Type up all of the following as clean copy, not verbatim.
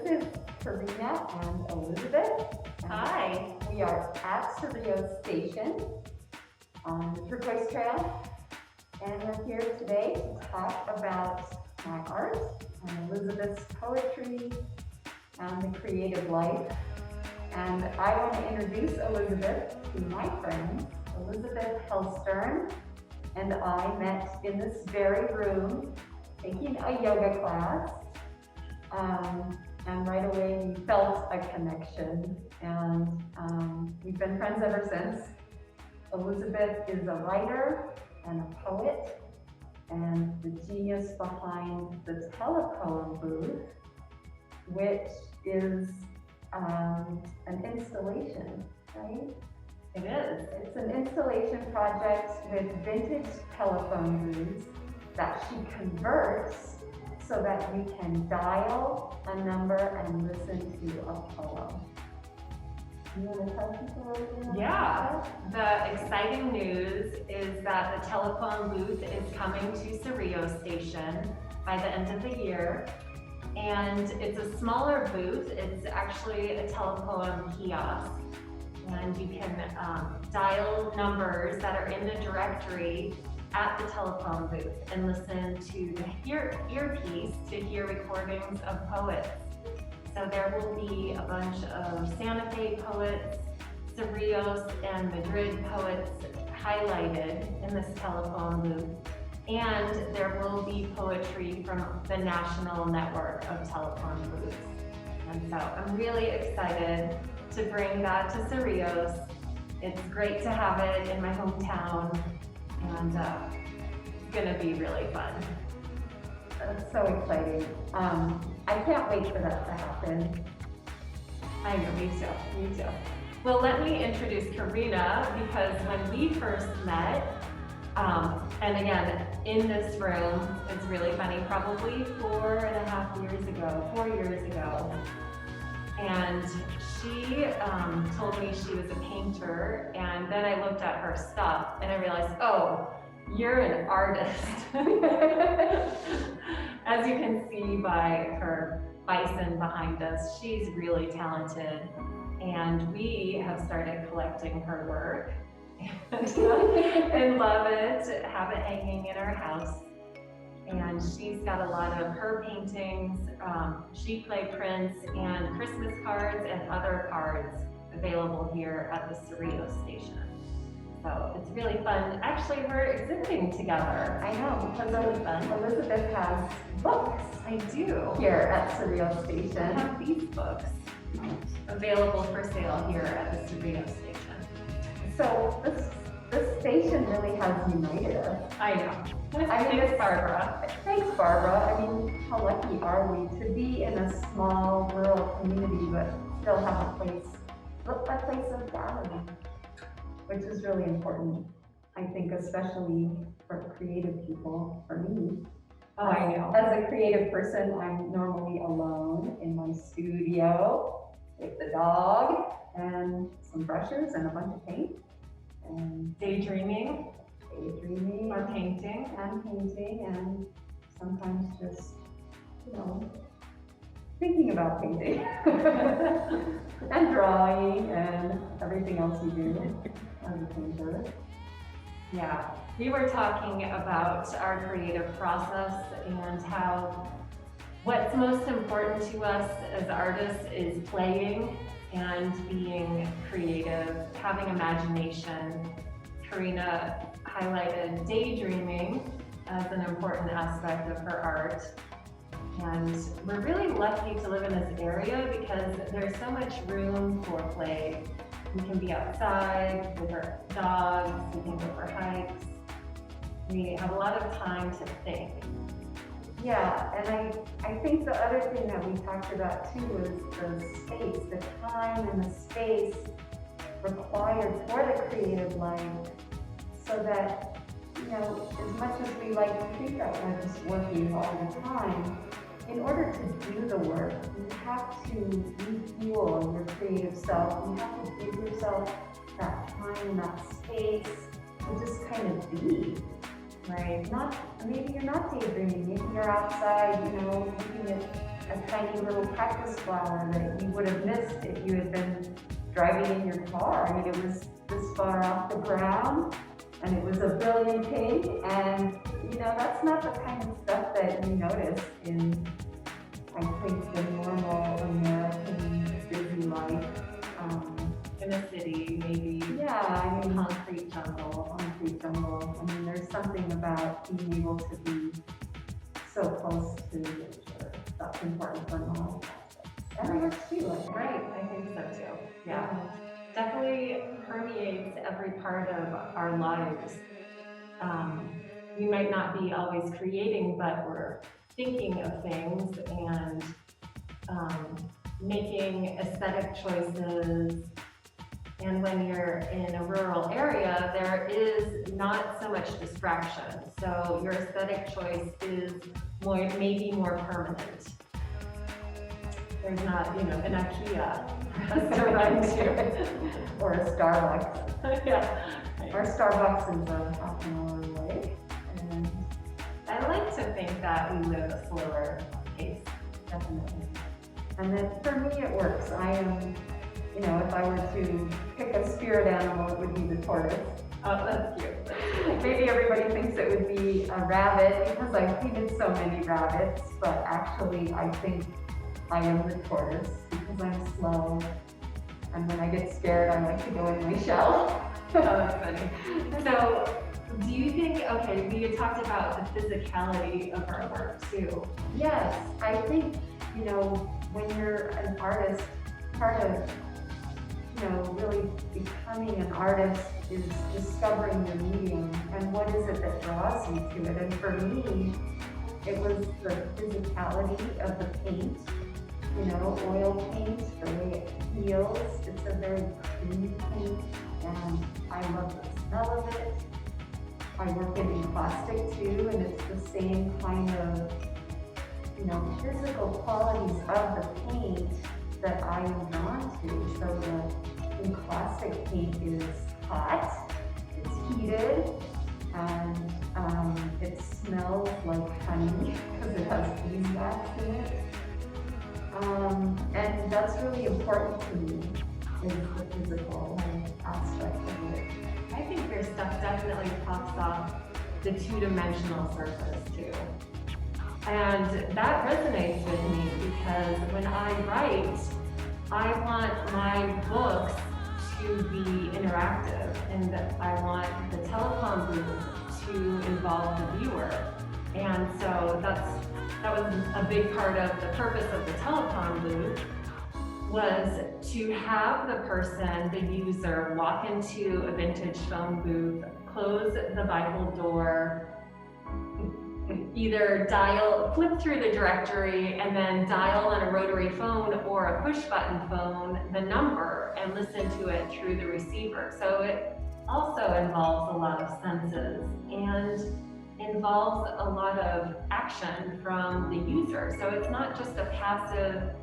This is Karine and Elizabeth. Hi. We are at Cerrillos Station on the Turquoise Trail, and we're here today to talk about my art and Elizabeth's poetry and the creative life. And I want to introduce Elizabeth to my friends. Elizabeth Hellstern and I met in this very room taking a yoga class. And right away we felt a connection, and we've been friends ever since. Elizabeth is a writer and a poet and the genius behind the Telepoem Booth, which is an installation, right? It is. It's an installation project with vintage telephone booths that she converts so that you can dial a number and listen to a poem. You want to tell people a little bit Yeah. The exciting news is that the Telepoem Booth is coming to Cerrillos Station by the end of the year. And it's a smaller booth. It's actually a telepoem kiosk. And you can dial numbers that are in the directory at the telephone booth and listen to the earpiece to hear recordings of poets. So there will be a bunch of Santa Fe poets, Cerrillos and Madrid poets highlighted in this telephone booth. And there will be poetry from the national network of telephone booths. And so I'm really excited to bring that to Cerrillos. It's great to have it in my hometown, and it's gonna be really fun. That's so exciting. I can't wait for that to happen. I know, me too. Well, let me introduce Karine, because when we first met, and again, in this room, it's really funny, probably 4.5 years ago, 4 years ago. And she told me she was a painter, and then I looked at her stuff and I realized, oh, you're an artist. As you can see by her bison behind us, she's really talented, and we have started collecting her work and love it, have it hanging in our house. And she's got a lot of her paintings, sheet play prints, and Christmas cards and other cards available here at the Cerrillos Station. So it's really fun. Actually, we're exhibiting together. I know, because Really fun. Elizabeth has books I do. here at Cerrillos I Station. have these books available for sale here at the Cerrillos Station. So this station really has united us. I know. I mean, Thanks, Barbara. Thanks, Barbara. I mean, how lucky are we to be in a small rural community but still have a place of gathering, which is really important. I think especially for creative people, for me. Oh, I know. As a creative person, I'm normally alone in my studio with the dog and some brushes and a bunch of paint and Daydreaming daydreaming or painting. and sometimes just, thinking about painting and drawing and everything else you do as a painter. Yeah, we were talking about our creative process and how what's most important to us as artists is playing and being creative, having imagination. Karine highlighted daydreaming as an important aspect of her art. And we're really lucky to live in this area because there's so much room for play. We can be outside with our dogs, we can go for hikes. We have a lot of time to think. Yeah, and I think the other thing that we talked about too is the space, the time and the space required for the creative life, so that, as much as we like to think that we're just working all the time, in order to do the work, you have to refuel your creative self. You have to give yourself that time and that space to just kind of be. Right? Maybe you're not daydreaming, maybe you're outside, looking at a tiny little cactus flower that you would have missed if you had been driving in your car. I mean, it was this far off the ground, and it was a brilliant pink, and that's not the kind of stuff that you notice in, I think, the normal American busy life. In a city, maybe. Yeah, I mean, concrete jungle. I mean, there's something about being able to be so close to nature. That's important for all of us. And it works too, I think. Right, I think so too. Yeah. Definitely permeates every part of our lives. We might not be always creating, but we're thinking of things and making aesthetic choices. And when you're in a rural area, there is not so much distraction. So your aesthetic choice is maybe more permanent. There's not, an IKEA for us to run to. Or a Starbucks. Yeah. Our Starbucks is a half an hour away. And I like to think that we live a slower pace. definitely. And then for me, it works. I am, if I were to pick a spirit animal, it would be the tortoise. Oh, that's cute. Maybe everybody thinks it would be a rabbit because I've painted so many rabbits, but actually I think I am the tortoise because I'm slow. And when I get scared, I like to go in my shell. Oh, that's funny. So, do you think, we had talked about the physicality of our work too. Yes, I think, when you're an artist, part of, really becoming an artist is discovering your medium and what is it that draws you to it. And for me, it was the physicality of the paint, oil paint, the way it feels. It's a very clean paint, and I love the smell of it. I work in plastic too, and it's the same kind of, physical qualities of the paint that I am drawn to. So the plastic paint is hot, it's heated, and it smells like honey because it has beeswax in it. And that's really important to me, is the physical aspect of it. I think your stuff definitely pops off the two-dimensional surface too. And that resonates with me because when I write, I want my books to be interactive, and I want the Telepoem Booth to involve the viewer. And so that was a big part of the purpose of the Telepoem Booth, was to have the person, the user, walk into a vintage phone booth, close the Bible door, either flip through the directory and then dial on a rotary phone or a push button phone the number and listen to it through the receiver. So it also involves a lot of senses and involves a lot of action from the user. So it's not just a passive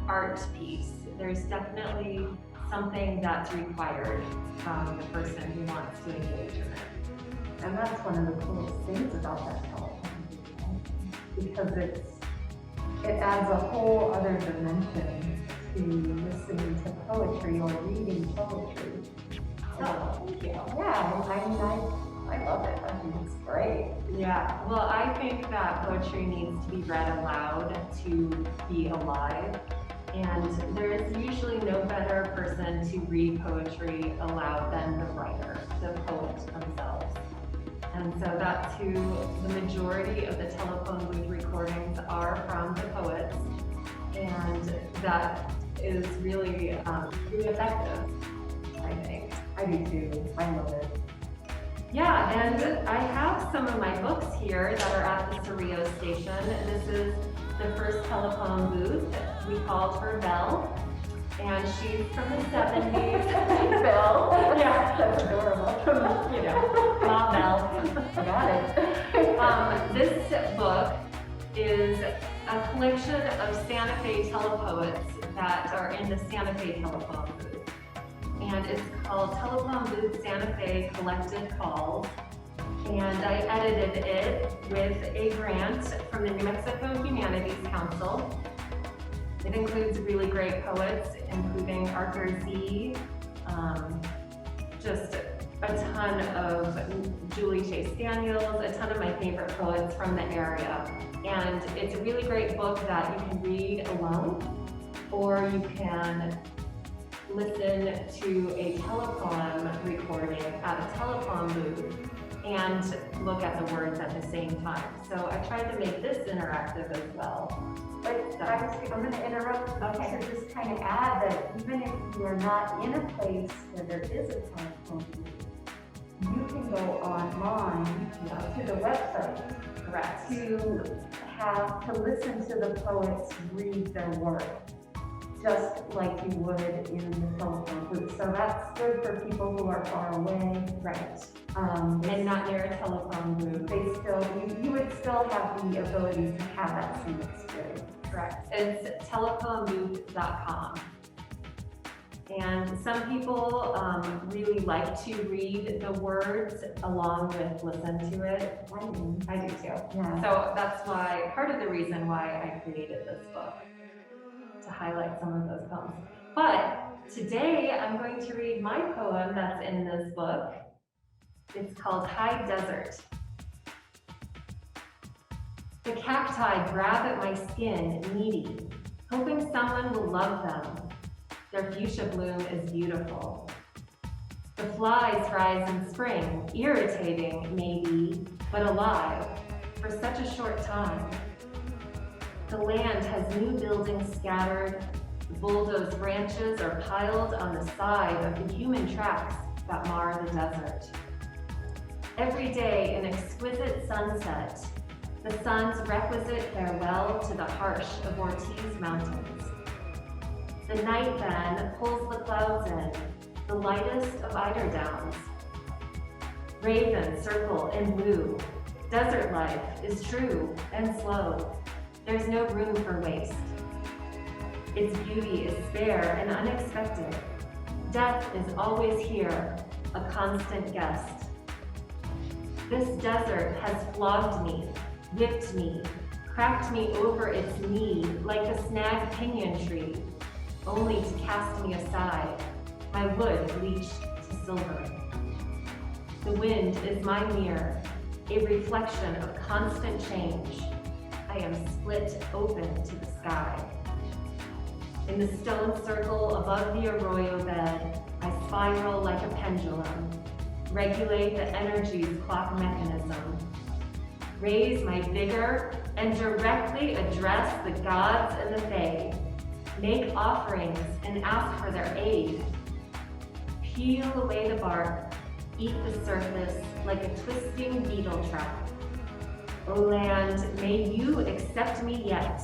art piece. There's definitely something that's required from the person who wants to engage in it. And that's one of the coolest things about that Telepoem Booth, because it adds a whole other dimension to listening to poetry or reading poetry. Oh, thank you. Yeah, I love it. I think it's great. Yeah, well, I think that poetry needs to be read aloud to be alive. And there is usually no better person to read poetry aloud than the writer, the poet themselves. And so that's who the majority of the Telepoem Booth recordings are from, the poets. And that is really effective, I think. I do too. I love it. Yeah, and I have some of my books here that are at the Cerrillos Station. This is the first Telepoem Booth. We called her Belle, and she's from the 70s. Belle? Yeah. That's adorable. Mom Belle. I got it. This book is a collection of Santa Fe telepoets that are in the Santa Fe Telepoem Booth. And it's called Telepoem Booth Santa Fe Collected Calls. And I edited it with a grant from the New Mexico Humanities Council. It includes really great poets, including Arthur Z, just a ton of Julie Chase Daniels, a ton of my favorite poets from the area. And it's a really great book that you can read alone, or you can listen to a telepoem recording at a telepoem booth and look at the words at the same time. So I tried to make this interactive as well. But I'm going to interrupt to just kind of add that even if you are not in a place where there is a telephone booth, you can go online to the website. Correct. To listen to the poets read their work, just like you would in the telephone booth. So that's good for people who are far away. Right. And not near a telephone booth. You would still have the ability to have that same experience. Correct. It's telepoembooth.com. And some people really like to read the words along with listen to it. I do too. Yeah. So that's why, part of the reason why I created this book, to highlight some of those poems. But today I'm going to read my poem that's in this book. It's called High Desert. The cacti grab at my skin, needy, hoping someone will love them. Their fuchsia bloom is beautiful. The flies rise in spring, irritating, maybe, but alive, for such a short time. The land has new buildings scattered. The bulldozed branches are piled on the side of the human tracks that mar the desert. Every day an exquisite sunset, the sun's requisite farewell to the harsh of Ortiz Mountains. The night then pulls the clouds in, the lightest of eider downs. Ravens circle and woo. Desert life is true and slow. There's no room for waste. Its beauty is spare and unexpected. Death is always here, a constant guest. This desert has flogged me, whipped me, cracked me over its knee like a snagged pinyon tree, only to cast me aside, my wood bleached to silver. The wind is my mirror, a reflection of constant change. I am split open to the sky. In the stone circle above the arroyo bed, I spiral like a pendulum, regulate the energy's clock mechanism, raise my vigor, and directly address the gods and the fae, make offerings and ask for their aid. Peel away the bark, eat the surface like a twisting beetle trap. O land, may you accept me yet.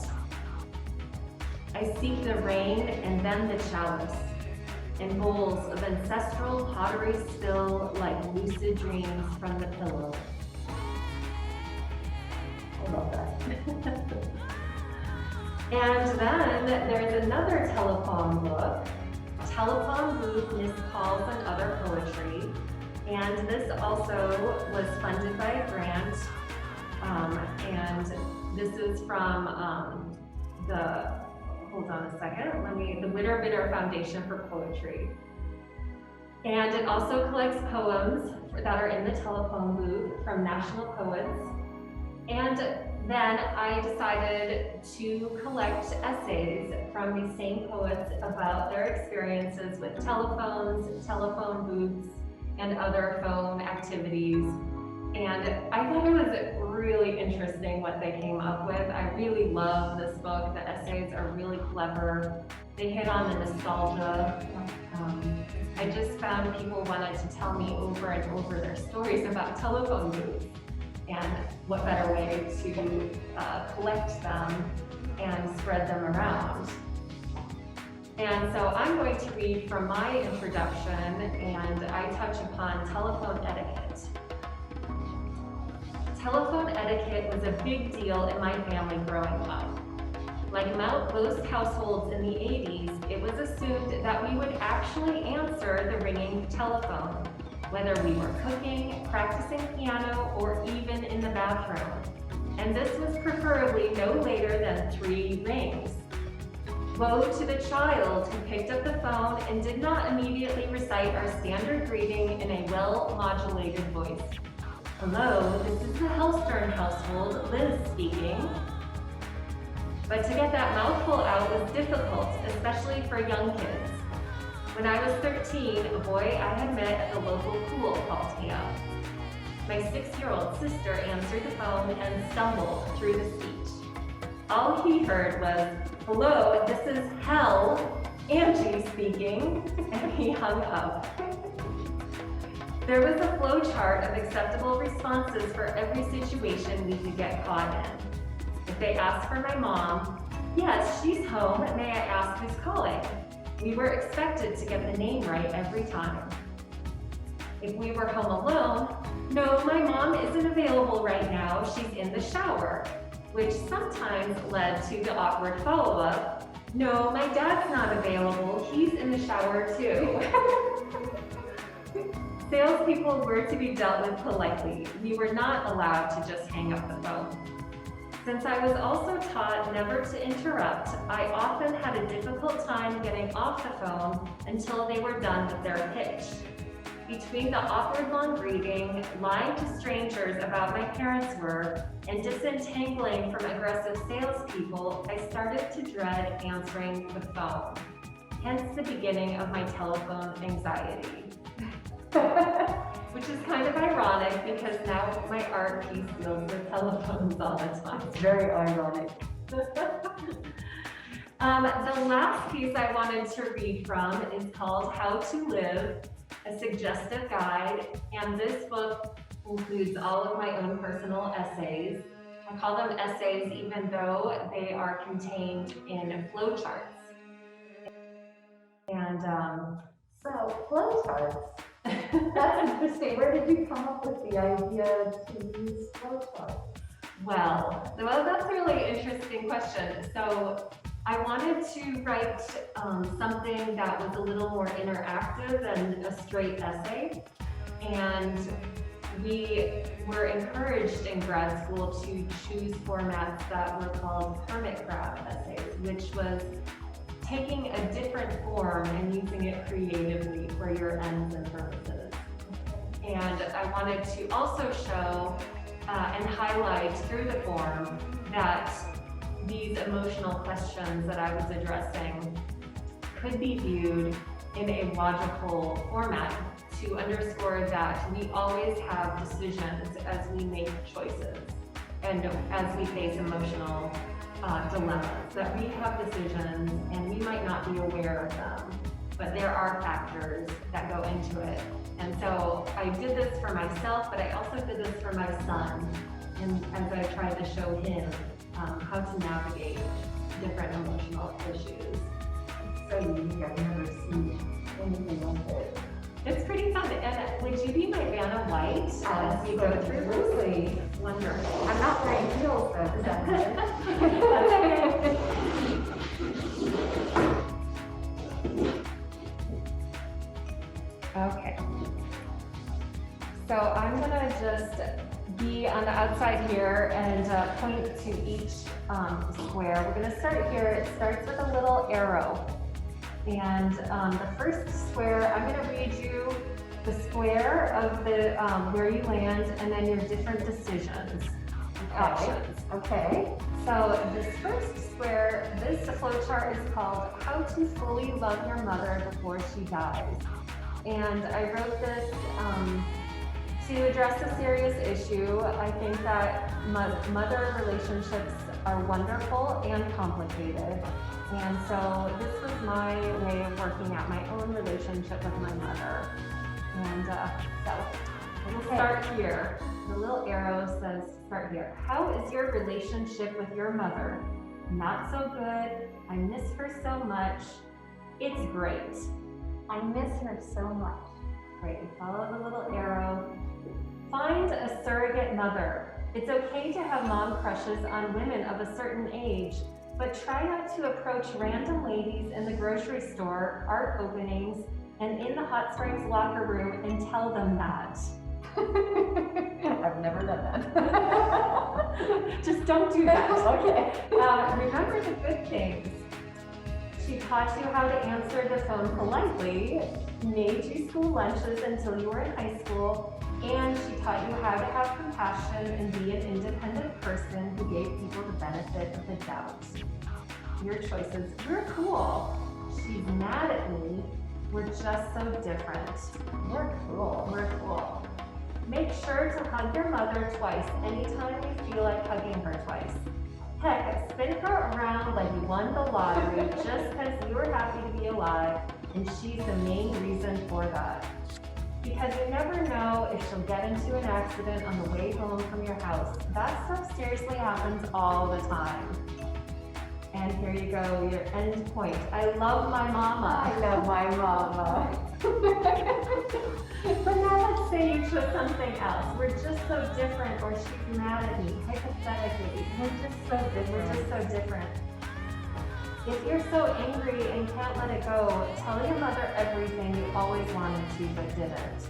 I seek the rain and then the chalice, and bowls of ancestral pottery spill like lucid dreams from the pillow. I love that. And then there's another telepoem book, Telepoem Booth, Missed Calls and Other Poetry. And this also was funded by a grant. And this is from hold on a second, the Witter Bitter Foundation for Poetry. And it also collects poems that are in the Telepoem Booth from national poets. And then I decided to collect essays from these same poets about their experiences with telephones, telephone booths, and other phone activities. And I thought it was really interesting what they came up with. I really love this book. The essays are really clever. They hit on the nostalgia. I just found people wanted to tell me over and over their stories about telephone booths. And what better way to collect them and spread them around. And so I'm going to read from my introduction, and I touch upon telephone etiquette. Telephone etiquette was a big deal in my family growing up. Like most households in the 80s, it was assumed that we would actually answer the ringing telephone. whether we were cooking, practicing piano, or even in the bathroom. And this was preferably no later than 3 rings. Woe to the child who picked up the phone and did not immediately recite our standard greeting in a well-modulated voice. Hello, this is the Hellstern household, Liz speaking. But to get that mouthful out was difficult, especially for young kids. When I was 13, a boy I had met at the local pool called me up. My 6-year-old sister answered the phone and stumbled through the speech. All he heard was, hello, this is Angie speaking, and he hung up. There was a flow chart of acceptable responses for every situation we could get caught in. If they asked for my mom, yes, she's home, may I ask who's calling? We were expected to get the name right every time. If we were home alone, no, my mom isn't available right now, she's in the shower, which sometimes led to the awkward follow-up, no, my dad's not available, he's in the shower too. Salespeople were to be dealt with politely. We were not allowed to just hang up the phone. Since I was also taught never to interrupt, I often had a difficult time getting off the phone until they were done with their pitch. Between the awkward long greeting, lying to strangers about my parents' work, and disentangling from aggressive salespeople, I started to dread answering the phone. Hence the beginning of my telephone anxiety. Which is kind of ironic because now my art piece deals with telephones all the time. It's very ironic. The last piece I wanted to read from is called How to Live, a Suggestive Guide, and this book includes all of my own personal essays. I call them essays even though they are contained in flowcharts. And So, flowcharts. That's interesting. Where did you come up with the idea to use flowcharts? well, that's a really interesting question. So I wanted to write something that was a little more interactive than a straight essay. And we were encouraged in grad school to choose formats that were called hermit crab essays, which was taking a different form and using it creatively for your ends and purposes. And I wanted to also show and highlight through the form that these emotional questions that I was addressing could be viewed in a logical format to underscore that we always have decisions as we make choices and as we face emotional dilemmas, that we have decisions and we might not be aware of them, but there are factors that go into it. And so I did this for myself, but I also did this for my son, and as I tried to show him how to navigate different emotional issues. It's so unique. I've never seen anything like it. It's pretty fun. And would you be my Vanna White as we go through this? Absolutely. Wonderful. I'm not wearing heels though, does that matter? Okay. So I'm gonna just be on the outside here and point to each square. We're gonna start here. It starts with a little arrow. And the first square, I'm gonna read you the square of the where you land and then your different decisions, options. Okay. So this first square, this flowchart is called How to Fully Love Your Mother Before She Dies. And I wrote this to address a serious issue. I think that mother relationships are wonderful and complicated. And so this was my way of working out my own relationship with my mother. And so we'll start here. The little arrow says start here. How is your relationship with your mother? Not so good. I miss her so much. It's great. I miss her so much. Great. Follow the little arrow. Find a surrogate mother. It's okay to have mom crushes on women of a certain age, but try not to approach random ladies in the grocery store, art openings, and in the hot springs locker room and tell them that. I've never done that. Just don't do that. Okay. Remember the good things. She taught you how to answer the phone politely, made you school lunches until you were in high school, and she taught you how to have compassion and be an independent person who gave people the benefit of the doubt. Your choices. You're cool. She's mad at me. We're just so different. We're cool. We're cool. Make sure to hug your mother twice anytime you feel like hugging her twice. Heck, spin her around like you won the lottery just because you were happy to be alive, and she's the main reason for that. Because you never know if she'll get into an accident on the way home from your house. That stuff seriously happens all the time. And here you go, your end point. I love my mama. I love my mama. But now let's say you chose something else. We're just so different, or she's mad at me, hypothetically. We're just so different. We're just so different. If you're so angry and can't let it go, tell your mother everything you always wanted to but didn't.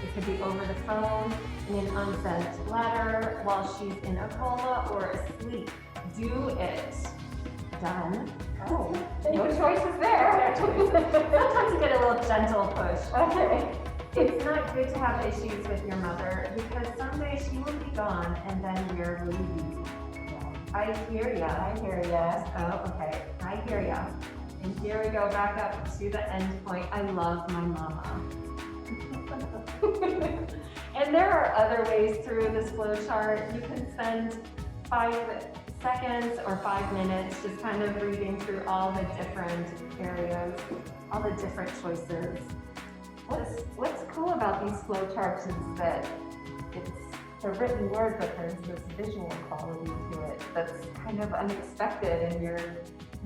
It could be over the phone, in an unsent letter, while she's in a coma or asleep. Do it. Done. Oh, no choices there. Sometimes you get a little gentle push. Okay. It's not good to have issues with your mother because someday she will be gone and then where will you be? I hear ya. I hear ya. Oh, okay. I hear ya. And here we go back up to the end point. I love my mama. And there are other ways through this flow chart. You can spend 5 seconds or 5 minutes just kind of reading through all the different areas, all the different choices. What's cool about these flow charts is that it's a written word, but there's this visual quality to it that's kind of unexpected, and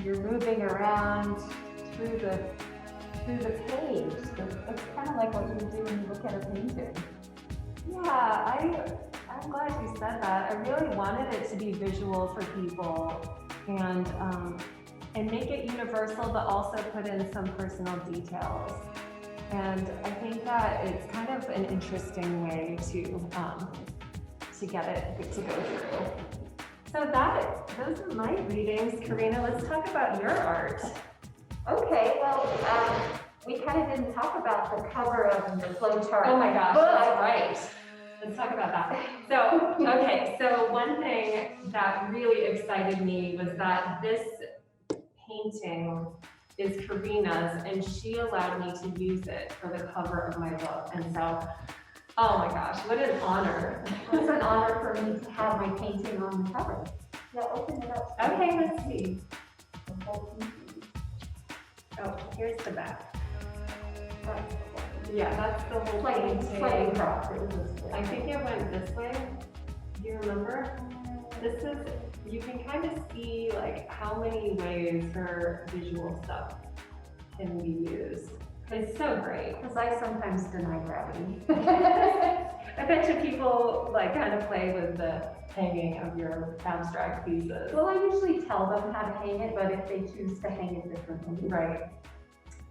you're moving around through the page. It's kind of like what you do when you look at a painting. Yeah, I'm glad you said that. I really wanted it to be visual for people and make it universal, but also put in some personal details. And I think that it's kind of an interesting way to get it to go through. So those are my readings. Karina, let's talk about your art. Okay, well, we kind of didn't talk about the cover of the flow chart. Oh my gosh, but that's right. Let's talk about that. So, okay, so one thing that really excited me was that this painting is Karina's, and she allowed me to use it for the cover of my book. And so, oh my gosh, what an honor. It's an honor for me to have my painting on the cover. Yeah, open it up. Okay, let's see. The whole painting. Oh, here's the back. That's Yeah, that's the whole slightly painting. crossed. It was this way. I think it went this way. Do you remember? This is, you can kind of see like how many ways her visual stuff can be used. It's so great. Because I sometimes deny gravity. I bet you people like kind of play with the hanging of your abstract pieces. Well, I usually tell them how to hang it, but if they choose to hang it differently, Right,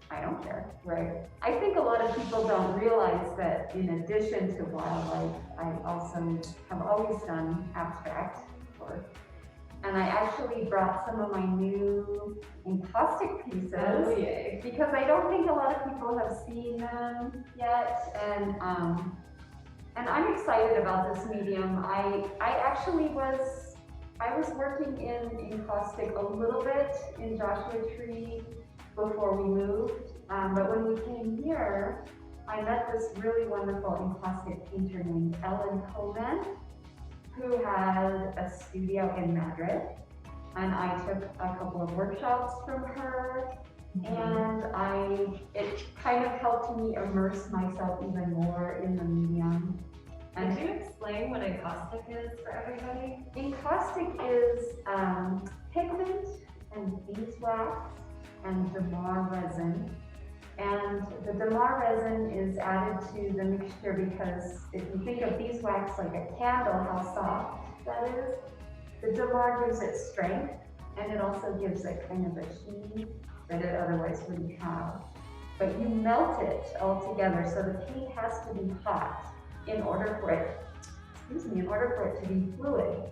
I don't care. right. I think a lot of people don't realize that in addition to wildlife, I also have always done abstract work. And I actually brought some of my new encaustic pieces. Oh, yay. Because I don't think a lot of people have seen them yet, and I'm excited about this medium. I was working in encaustic a little bit in Joshua Tree before we moved, but when we came here, I met this really wonderful encaustic painter named Ellen Coleman, who had a studio in Madrid, and I took a couple of workshops from her, and it kind of helped me immerse myself even more in the medium. Could you explain what encaustic is for everybody? Encaustic is pigment and beeswax and damar resin. And the damar resin is added to the mixture because if you think of beeswax like a candle, how soft that is, the damar gives it strength, and it also gives it kind of a sheen that it otherwise wouldn't have. but you melt it all together. So the paint has to be hot in order for it, in order for it to be fluid.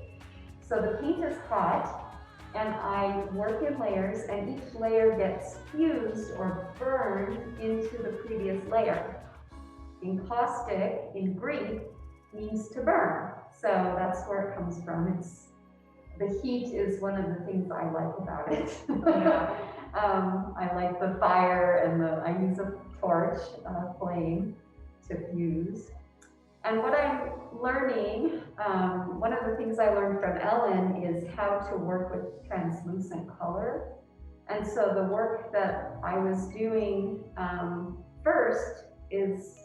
So the paint is hot, and I work in layers, and each layer gets fused or burned into the previous layer. Encaustic in Greek means to burn, so that's where it comes from. The heat is one of the things I like about it. Yeah. I like the fire, and I use a torch, flame to fuse. And what I'm learning, one of the things I learned from Ellen is how to work with translucent color. And so the work that I was doing first is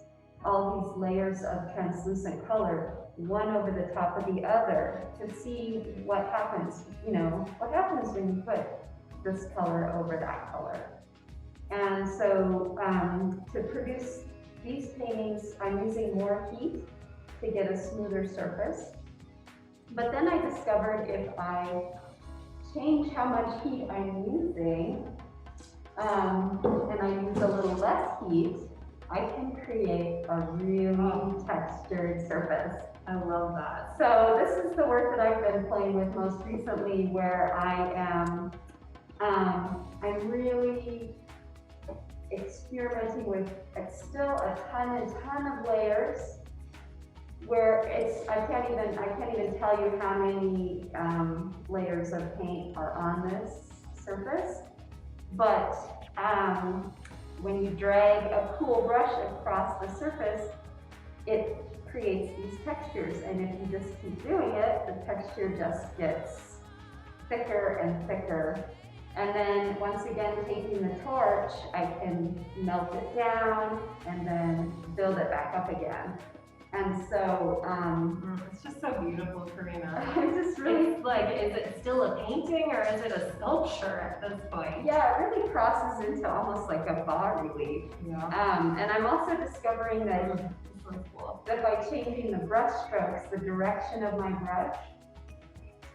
all these layers of translucent color, one over the top of the other, to see what happens, what happens when you put this color over that color. And so to produce these paintings, I'm using more heat to get a smoother surface. But then I discovered if I change how much heat I'm using, and I use a little less heat, I can create a really textured surface. I love that. So this is the work that I've been playing with most recently, where I am, I'm really experimenting with still a ton of layers, where I can't even tell you how many layers of paint are on this surface. But when you drag a cool brush across the surface, it creates these textures, and if you just keep doing it, the texture just gets thicker and thicker. And then once again, taking the torch, I can melt it down and then build it back up again. And so, it's just so beautiful, Karina. I'm just really, It's like, is it still a painting or is it a sculpture at this point? yeah, it really crosses into almost like a bas relief. Yeah. And I'm also discovering that This one's cool. by changing the brush strokes, the direction of my brush,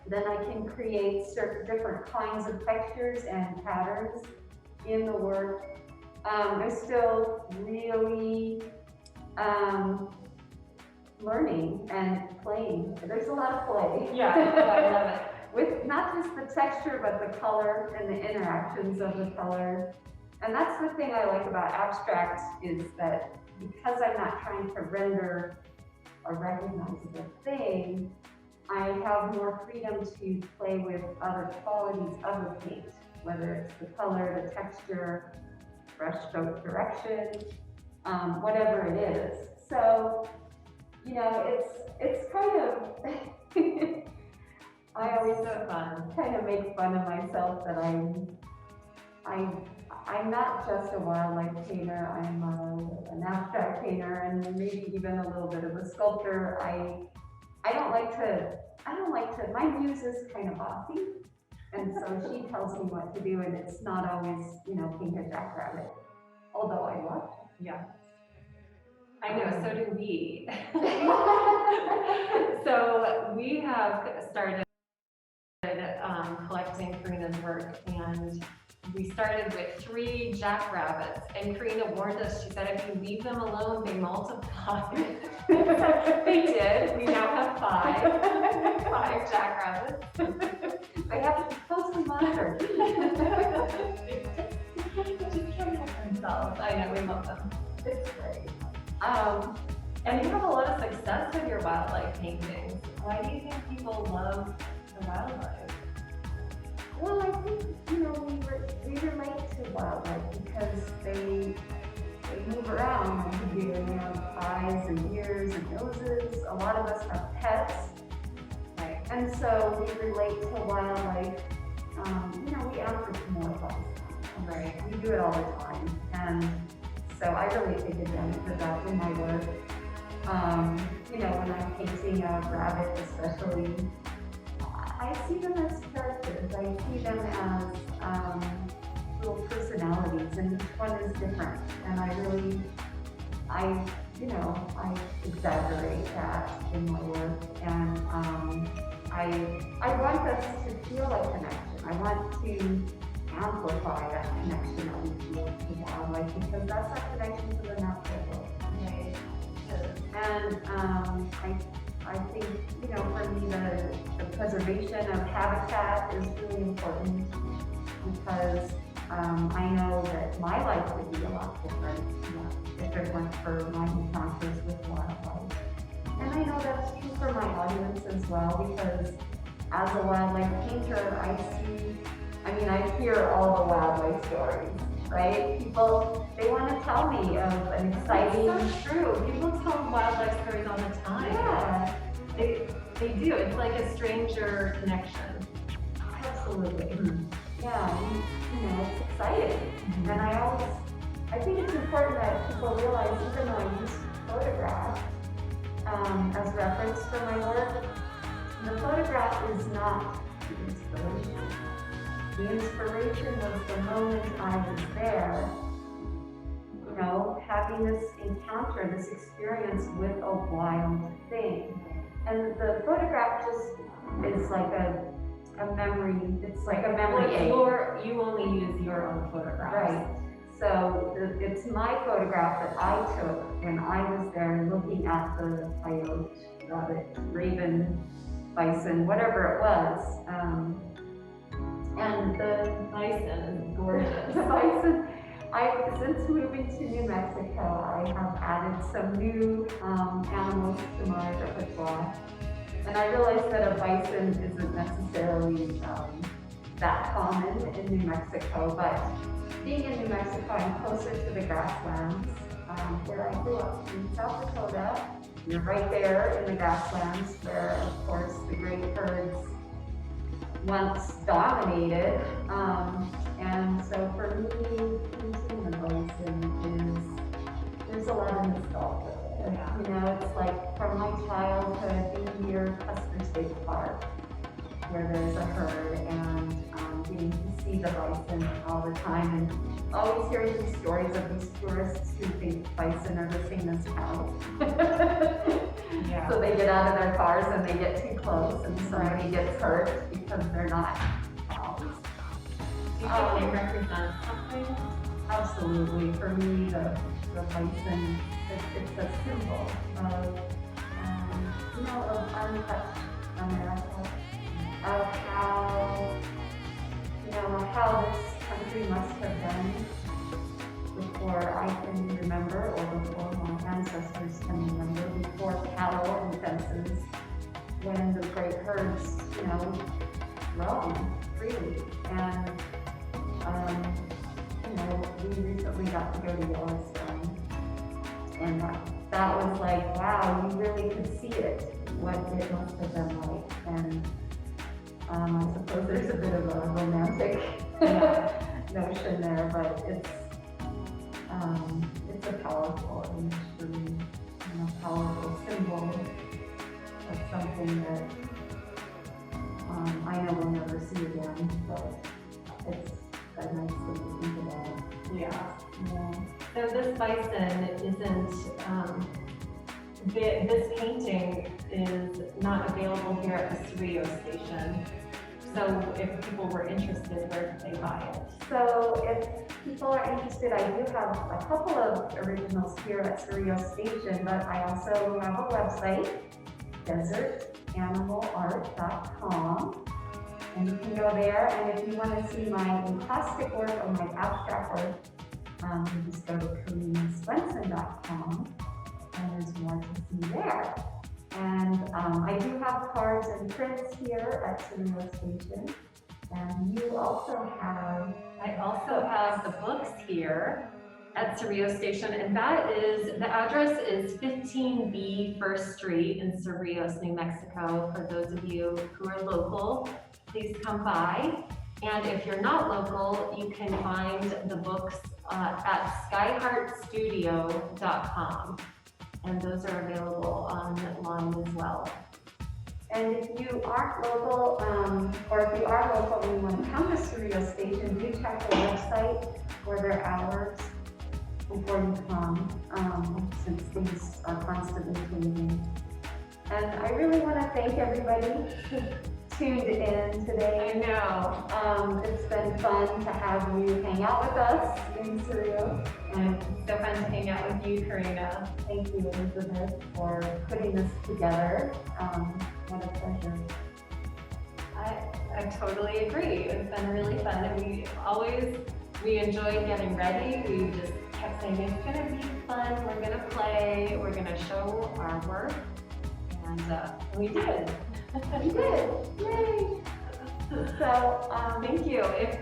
then I can create certain different kinds of textures and patterns in the work. I'm still really learning and playing. There's a lot of play. Yeah, I love it. With not just the texture, but the color and the interactions of the color. And that's the thing I like about abstract, is that because I'm not trying to render a recognizable thing, I have more freedom to play with other qualities of the paint, whether it's the color, the texture, brush stroke direction, whatever it is. So, it's kind of, I always So fun. kind of make fun of myself that I'm not just a wildlife painter, I'm an abstract painter, and maybe even a little bit of a sculptor. I don't like to, my muse is kind of bossy, and so she tells me what to do, and it's not always, paint a jackrabbit, although I love it. Yeah. I know, so do we. So we have started collecting Karina's work, and we started with 3 jackrabbits, and Karina warned us. She said if you leave them alone, they multiply. They did. We now have 5 jackrabbits. They have to be closely monitored. Just can't help themselves. I know, we love them. It's great. And you have a lot of success with your wildlife paintings. Why do you think people love the wildlife? Well, I think, we relate to wildlife because they move around. They have eyes and ears and noses. A lot of us have pets. Right. And so we relate to wildlife. We anthropomorphize. Right. We do it all the time. And so I really take advantage of that in my work. When I'm painting a rabbit especially, I see them as characters. I see them as little personalities, and each one is different. And I exaggerate that in my work. And I want us to feel a connection. I want to amplify that connection that we feel to wildlife, because that's our connection to the natural world. Right. And I think, you know, for me, the preservation of habitat is really important, because I know that my life would be a lot different if it weren't for my encounters with wildlife. And I know that's true for my audience as well, because as a wildlife painter, I hear all the wildlife stories, right? People, they want to tell me of an exciting... That's so true. People tell wildlife stories all the time. Yeah. They do. It's like a stranger connection. Absolutely. Yeah, you know, it's exciting. And I think it's important that people realize, even though I use photographs as reference for my work, the photograph is not the inspiration. The inspiration was the moment I was there, you know, having this encounter, this experience with a wild thing. And the photograph just is like a memory. It's like a memory aid. You only use your own photographs. Right. So it's my photograph that I took when I was there looking at the coyote, rabbit, raven, bison, whatever it was. And the Bison is gorgeous. the bison, since moving to New Mexico, I have added some new animals to my repertoire. And I realized that a bison isn't necessarily that common in New Mexico, but being in New Mexico, I'm closer to the grasslands, where I grew up in South Dakota. You're right there in the grasslands, where, of course, the great herds once dominated. And so for me, painting the bison there's a lot of nostalgia there. Yeah. You know, it's like from my childhood being near Custer State Park, where there's a herd, and getting to see the bison all the time, and always hearing these stories of these tourists who think bison are the same as cows. Yeah. So they get out of their cars and they get too close, and somebody gets hurt because they're not cows. Do you think they represent something? Absolutely. For me, the bison, it's a symbol of, you know, of untouched America, of how this country must have been before I can remember, or before my ancestors can remember, before cattle and fences, when the great herds, you know, roam freely. And, you know, we recently got to go to Hellstern, and that was like, wow, you really could see it, what it must have been like. And I suppose there's a bit of a romantic notion there, but it's a powerful imagery and a powerful symbol of something that I know we'll never see again, but it's a nice thing to think about. Yeah. Yeah. So this bison isn't, this painting is not available here at the Cerrillos Station. So if people were interested, where could they buy it? So if people are interested, I do have a couple of originals here at Cerrillos Station, but I also have a website, desertanimalart.com. And you can go there, and if you want to see my enclastic work or my abstract work, you just go to Swenson.com, and there's more to see there. And I do have cards and prints here at Cerrillos Station, and you also have... I also have the books here at Cerrillos Station, and the address is 15B First Street in Cerrillos, New Mexico. For those of you who are local, please come by. And if you're not local, you can find the books at skyheartstudio.com. And those are available online as well. And if you aren't local, or if you are local and you want to come to Cerrillos Station, do check the website for their hours before you come, since things are constantly changing. And I really want to thank everybody tuned in today. I know. It's been fun to have you hang out with us in Cerrillos. And it's so fun to hang out with you, Karina. Thank you, Elizabeth, for putting this together. What a pleasure. I totally agree. It's been really fun, and we enjoyed getting ready. We just kept saying it's gonna be fun. We're gonna play. We're gonna show our work, and we did. You did, yay! So, Thank you. If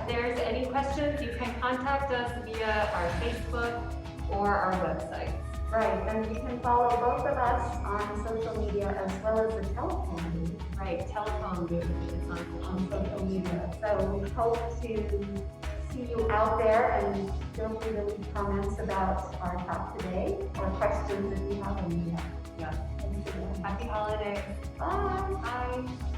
there's any questions, you can contact us via our Facebook or our website. right, and you can follow both of us on social media as well as the Telepoem Booth Right, Telepoem Booth is on social media. So we hope to see you out there, and feel free to leave comments about our talk today or questions if you have any. Yeah. Thanks again. Happy holidays. Bye. Bye.